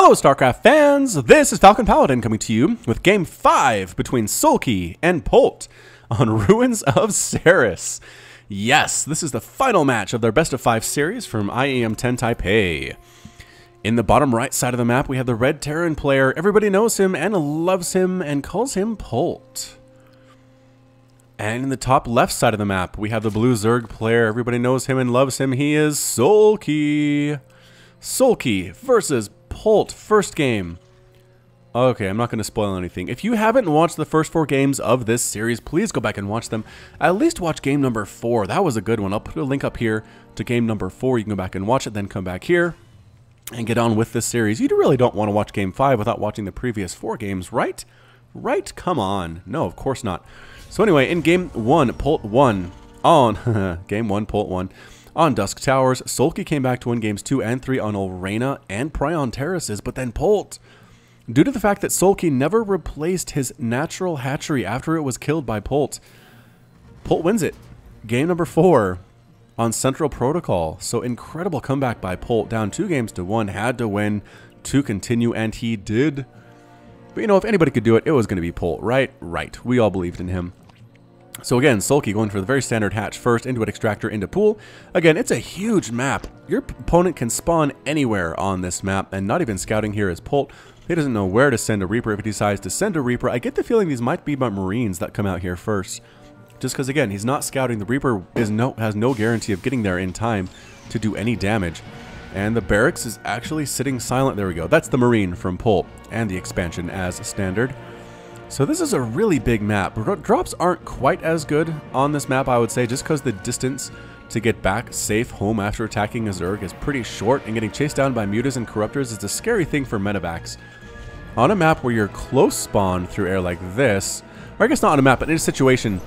Hello StarCraft fans, this is Falcon Paladin coming to you with Game 5 between Soulkey and Polt on Ruins of Seras. Yes, this is the final match of their best of 5 series from IEM 10 Taipei. In the bottom right side of the map we have the red Terran player, everybody knows him and loves him and calls him Polt. And in the top left side of the map we have the blue Zerg player, everybody knows him and loves him, he is Soulkey. Soulkey versus Polt, first game. Okay, I'm not going to spoil anything. If you haven't watched the first 4 games of this series, please go back and watch them. At least watch game number 4. That was a good one. I'll put a link up here to game number 4. You can go back and watch it, then come back here and get on with this series. You really don't want to watch game 5 without watching the previous 4 games, right? Right? Come on. No, of course not. So anyway, in game 1, Polt won on game 1, Polt won on Dusk Towers. Soulkey came back to win games 2 and 3 on Orena and Prion Terraces, but then Polt, due to the fact that Soulkey never replaced his natural hatchery after it was killed by Polt, Polt wins it. Game number 4 on Central Protocol. So incredible comeback by Polt, down 2 games to 1, had to win to continue, and he did. But you know, if anybody could do it, it was going to be Polt, right? Right. We all believed in him. So again, Soulkey going for the very standard hatch first, into an extractor, into pool. Again, it's a huge map. Your opponent can spawn anywhere on this map, and not even scouting here is Polt. He doesn't know where to send a Reaper if he decides to send a Reaper. I get the feeling these might be Marines that come out here first. Just because, again, he's not scouting. The Reaper has no guarantee of getting there in time to do any damage. And the barracks is actually sitting silent. There we go. That's the Marine from Polt and the expansion as standard. So this is a really big map. Drops aren't quite as good on this map, I would say, just because the distance to get back safe home after attacking a Zerg is pretty short, and getting chased down by mutas and corruptors is a scary thing for medevacs. On a map where you're close spawn through air like this, or I guess not on a map, but in a situation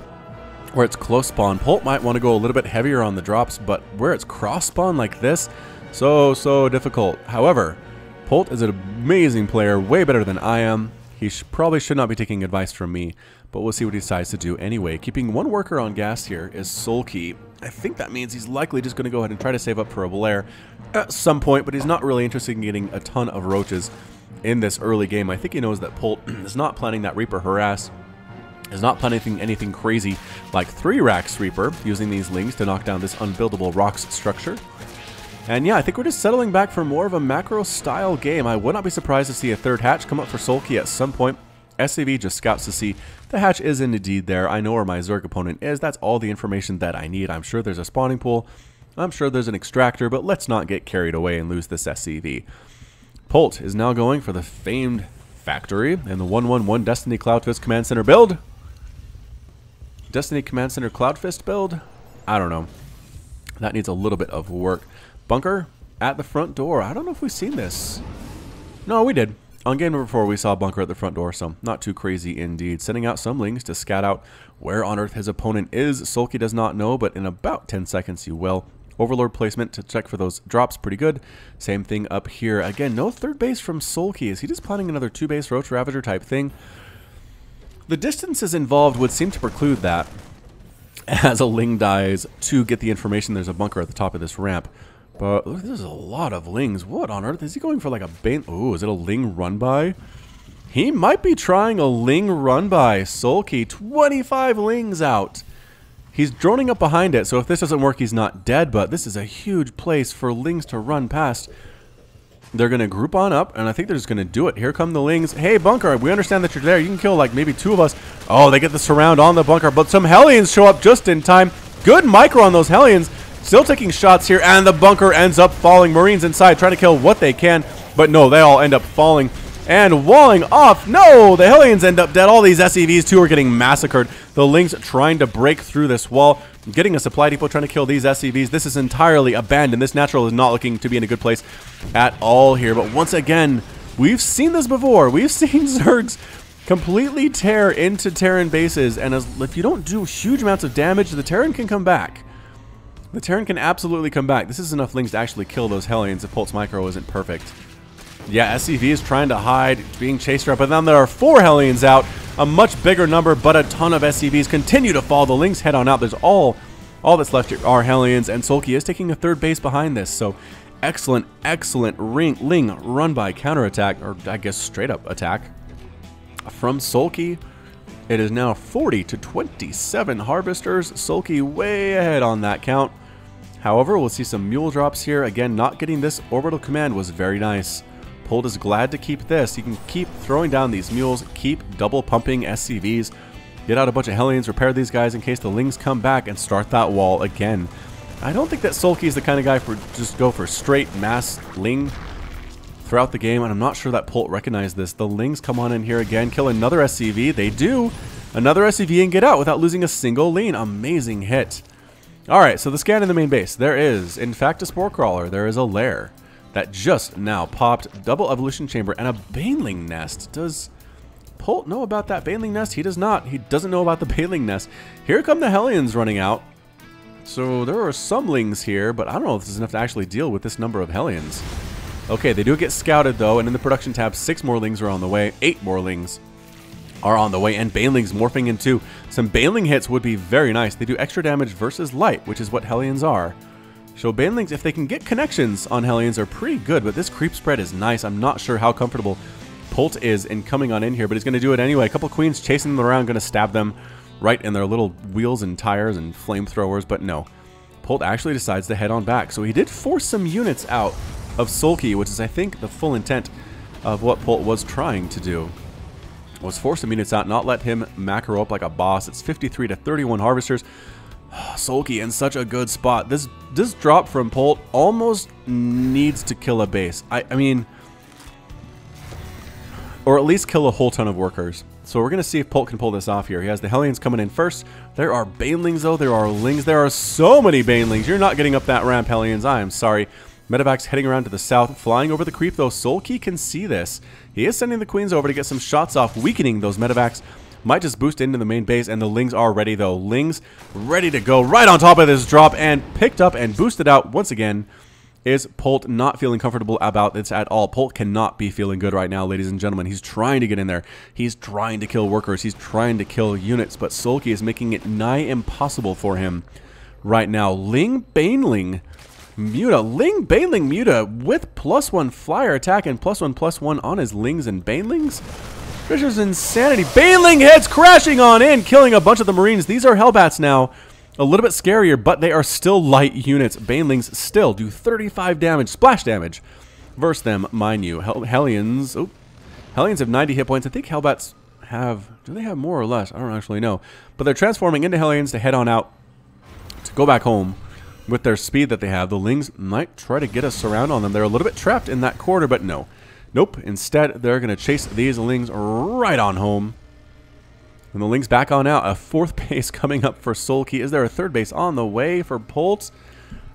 where it's close spawn, Polt might want to go a little bit heavier on the drops, but where it's cross spawn like this, so difficult. However, Polt is an amazing player, way better than I am. He probably should not be taking advice from me, but we'll see what he decides to do anyway. Keeping 1 worker on gas here is Soulkey. I think that means he's likely just going to go ahead and try to save up for a Blair at some point, but he's not really interested in getting a ton of roaches in this early game. I think he knows that Polt is not planning that Reaper harass, is not planning anything crazy like 3 racks Reaper, using these lings to knock down this unbuildable rocks structure. And yeah, I think we're just settling back for more of a macro-style game. I would not be surprised to see a 3rd hatch come up for Soulkey at some point. SCV just scouts to see the hatch is indeed there. I know where my Zerg opponent is. That's all the information that I need. I'm sure there's a spawning pool. I'm sure there's an extractor, but let's not get carried away and lose this SCV. Polt is now going for the famed factory and the 1-1-1 Destiny Cloudfist Command Center build. Destiny Command Center Cloudfist build? I don't know. That needs a little bit of work. Bunker at the front door. I don't know if we've seen this. No, we did. On game number 4, we saw a bunker at the front door, so not too crazy indeed. Sending out some lings to scout out where on earth his opponent is. Soulkey does not know, but in about 10 seconds you will. Overlord placement to check for those drops, pretty good. Same thing up here. Again, no 3rd base from Soulkey. Is he just planning another 2-base Roach Ravager type thing? The distances involved would seem to preclude that, as a ling dies to get the information there's a bunker at the top of this ramp. But look, there's a lot of lings. What on earth? Is he going for like a bait? Oh, is it a ling run by? He might be trying a ling run by. Soulkey, 25 lings out. He's droning up behind it, so if this doesn't work, he's not dead, but this is a huge place for lings to run past. They're going to group on up, and I think they're just going to do it. Here come the lings. Hey, bunker, we understand that you're there. You can kill like maybe 2 of us. Oh, they get the surround on the bunker, but some Hellions show up just in time. Good micro on those Hellions. Still taking shots here, and the bunker ends up falling. Marines inside trying to kill what they can, but no, they all end up falling and walling off. No, the Hellions end up dead. All these SCVs too are getting massacred. The lings trying to break through this wall, getting a supply depot, trying to kill these SCVs. This is entirely abandoned. This natural is not looking to be in a good place at all here. But once again, we've seen this before. We've seen Zergs completely tear into Terran bases, and if you don't do huge amounts of damage, the Terran can come back. The Terran can absolutely come back. This is enough lings to actually kill those Hellions if Polt's micro isn't perfect. Yeah, SCV is trying to hide, being chased around, but then there are 4 Hellions out, a much bigger number, but a ton of SCVs continue to fall. The lings head on out. There's all that's left here are Hellions, and Soulkey is taking a 3rd base behind this, so Excellent, excellent Ling run by counterattack, or I guess straight up attack from Soulkey. It is now 40 to 27 harvesters. Soulkey way ahead on that count. However, we'll see some mule drops here. Again, not getting this orbital command was very nice. Polt is glad to keep this. He can keep throwing down these mules, keep double pumping SCVs, get out a bunch of Hellions, repair these guys in case the Lings come back and start that wall again. I don't think that Soulkey is the kind of guy for just go for straight mass Ling throughout the game, and I'm not sure that Polt recognized this. The Lings come on in here again, kill another SCV. They do. Another SCV and get out without losing a single lane. Amazing hit. Alright, so the scan in the main base. There is, in fact, a Spore Crawler. There is a lair that just now popped. Double Evolution Chamber and a Baneling Nest. Does Polt know about that Baneling Nest? He does not. He doesn't know about the Baneling Nest. Here come the Hellions running out. So there are some Lings here, but I don't know if this is enough to actually deal with this number of Hellions. Okay, they do get scouted though, and in the production tab, 6 more Lings are on the way. 8 more Lings are on the way, and Banelings morphing into some Baneling hits would be very nice. They do extra damage versus light, which is what Hellions are. So Banelings, if they can get connections on Hellions, are pretty good, but this creep spread is nice. I'm not sure how comfortable Polt is in coming on in here, but he's going to do it anyway. A couple queens chasing them around, going to stab them right in their little wheels and tires and flamethrowers, but no. Polt actually decides to head on back. So he did force some units out of Soulkey, which is, I think, the full intent of what Polt was trying to do. Was force some units out, not let him macro up like a boss. It's 53 to 31 harvesters. Soulkey in such a good spot. This drop from Polt almost needs to kill a base. I mean, or at least kill a whole ton of workers. So we're going to see if Polt can pull this off here. He has the Hellions coming in first. There are Banelings, though. There are Lings. There are so many Banelings. You're not getting up that ramp, Hellions. I am sorry. Medevac's heading around to the south, flying over the creep, though. Soulkey can see this. He is sending the queens over to get some shots off, weakening those Medevacs. Might just boost into the main base, and the Lings are ready, though. Lings ready to go right on top of this drop, and picked up and boosted out once again. Is Polt not feeling comfortable about this at all? Polt cannot be feeling good right now, ladies and gentlemen. He's trying to get in there. He's trying to kill workers. He's trying to kill units, but Soulkey is making it nigh impossible for him right now. Ling Baneling Muta. Ling Baneling Muta with +1 flyer attack and +1/+1 on his Lings and Banelings. This is insanity. Baneling heads crashing on in, killing a bunch of the Marines. These are Hellbats now. A little bit scarier, but they are still light units. Banelings still do 35 damage, splash damage, versus them, mind you. Hellions, oh, Hellions have 90 hit points. I think Hellbats have, do they have more or less? I don't actually know. But they're transforming into Hellions to head on out, to go back home with their speed that they have. The Lings might try to get a surround on them. They're a little bit trapped in that quarter, but no. Nope, instead they're going to chase these Lings right on home. And the Lings back on out. A 4th base coming up for Soulkey. Is there a 3rd base on the way for Polt?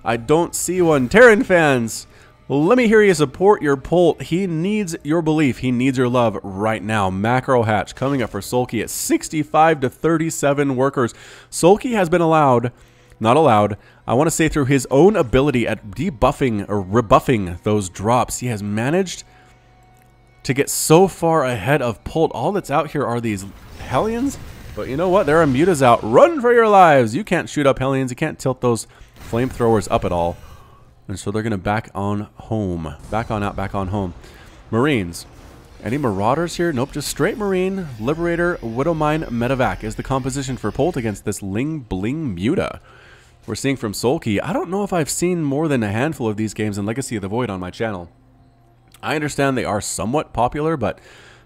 I don't see one. Terran fans, let me hear you support your Polt. He needs your belief. He needs your love right now. Macro Hatch coming up for Soulkey at 65 to 37 workers. Soulkey has been allowed, not allowed, I want to say through his own ability at debuffing or rebuffing those drops, he has managed to get so far ahead of Polt. All that's out here are these Hellions, but you know what? There are Mutas out. Run for your lives. You can't shoot up Hellions. You can't tilt those flamethrowers up at all. And so they're going to back on home. Back on out, back on home. Marines. Any Marauders here? Nope, just straight Marine. Liberator, Widowmine, Medevac is the composition for Polt against this Ling Bling Muta. We're seeing from Soulkey. I don't know if I've seen more than a handful of these games in Legacy of the Void on my channel. I understand they are somewhat popular, but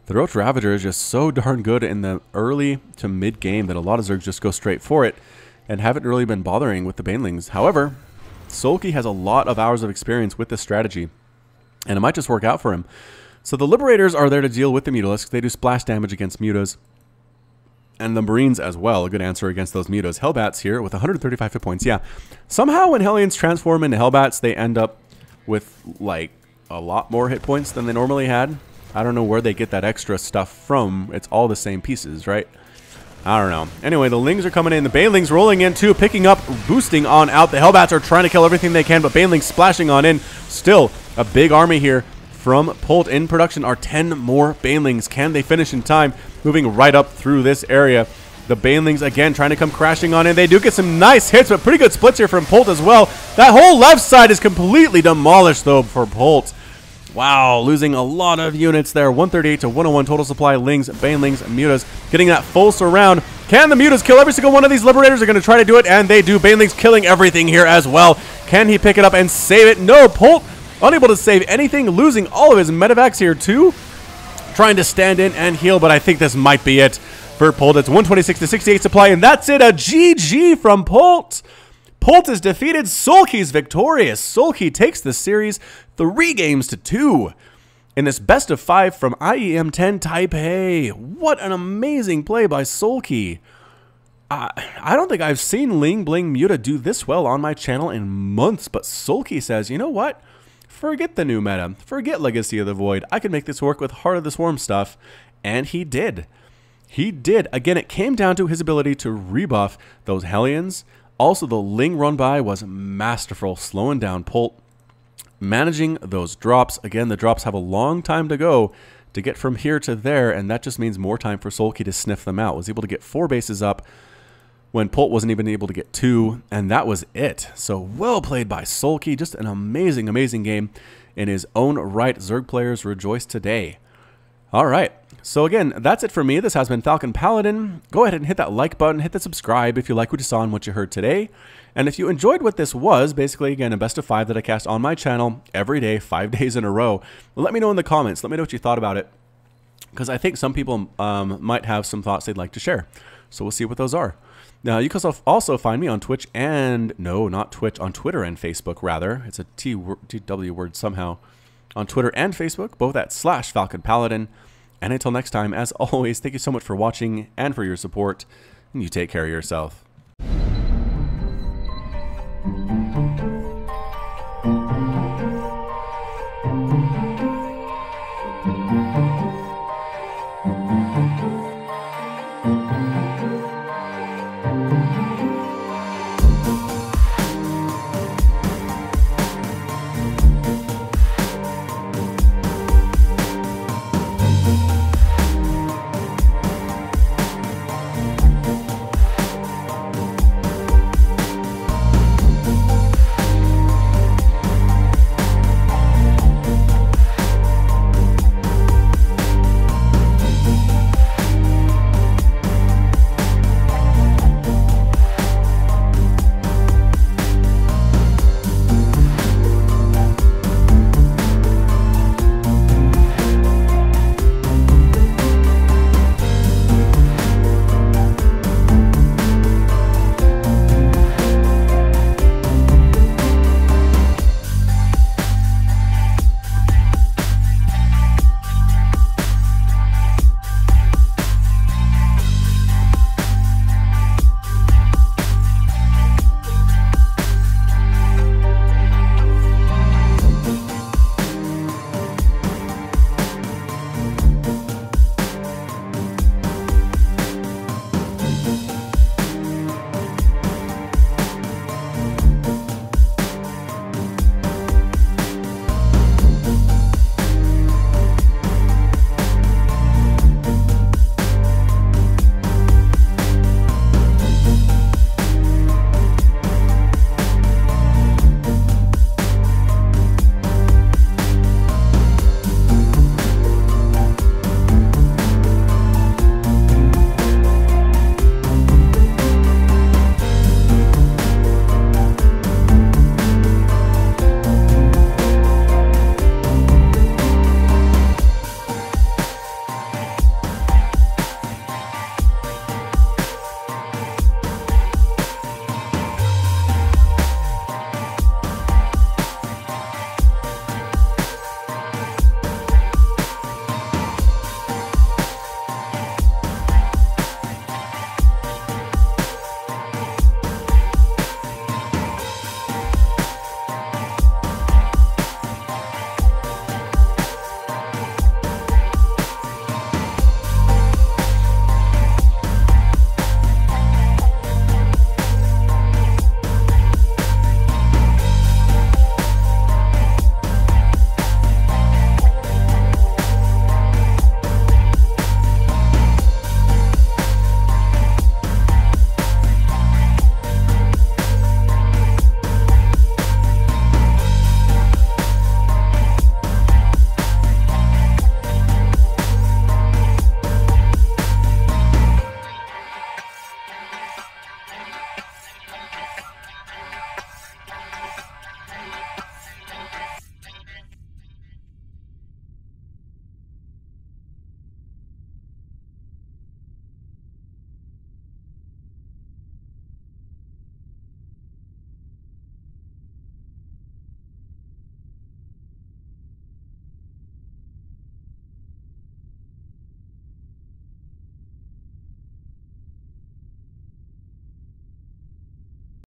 the Roach Ravager is just so darn good in the early to mid game that a lot of Zergs just go straight for it and haven't really been bothering with the Banelings. However, Soulkey has a lot of hours of experience with this strategy, and it might just work out for him. So the Liberators are there to deal with the Mutalisk. They do splash damage against Mutas, and the Marines as well. A good answer against those Mutas. Hellbats here with 135 hit points. Yeah, somehow when Hellions transform into Hellbats, they end up with like a lot more hit points than they normally had. I don't know where they get that extra stuff from. It's all the same pieces, right? I don't know. Anyway, the Lings are coming in. The Banelings rolling in too, picking up, boosting on out. The Hellbats are trying to kill everything they can, but Banelings splashing on in. Still a big army here from Polt. In production are 10 more Banelings. Can they finish in time? Moving right up through this area. The Banelings again trying to come crashing on in. They do get some nice hits, but pretty good splits here from Polt as well. That whole left side is completely demolished, though, for Polt. Wow, losing a lot of units there. 138 to 101 total supply. Lings, Banelings, Mutas getting that full surround. Can the Mutas kill every single one of these Liberators? Are going to try to do it, and they do. Banelings killing everything here as well. Can he pick it up and save it? No, Polt unable to save anything, losing all of his medevacs here too. Trying to stand in and heal, but I think this might be it for Polt. It's 126 to 68 supply, and that's it. A GG from Polt. Polt is defeated. Soulkey's victorious. Soulkey takes the series 3 games to 2 in this best of 5 from IEM 10 Taipei. What an amazing play by Soulkey. I don't think I've seen Ling Bling Muta do this well on my channel in months, but Soulkey says, you know what? Forget the new meta. Forget Legacy of the Void. I can make this work with Heart of the Swarm stuff. And he did. He did. Again, it came down to his ability to rebuff those Hellions. Also, the Ling run by was masterful, slowing down Polt, managing those drops. Again, the drops have a long time to go to get from here to there, and that just means more time for Soulkey to sniff them out. Was able to get 4 bases up when Polt wasn't even able to get 2, and that was it. So well played by Soulkey. Just an amazing, amazing game in his own right. Zerg players rejoice today. All right. So again, that's it for me. This has been Falcon Paladin. Go ahead and hit that like button, hit the subscribe if you like what you saw and what you heard today. And if you enjoyed what this was, basically, again, a best of 5 that I cast on my channel every day, 5 days in a row, let me know in the comments. Let me know what you thought about it, because I think some people might have some thoughts they'd like to share. So we'll see what those are. Now, you can also find me on Twitch and, no, not Twitch, on Twitter and Facebook, rather. It's a TW word somehow. On Twitter and Facebook, both at /Falcon Paladin. And until next time, as always, thank you so much for watching and for your support. And you take care of yourself.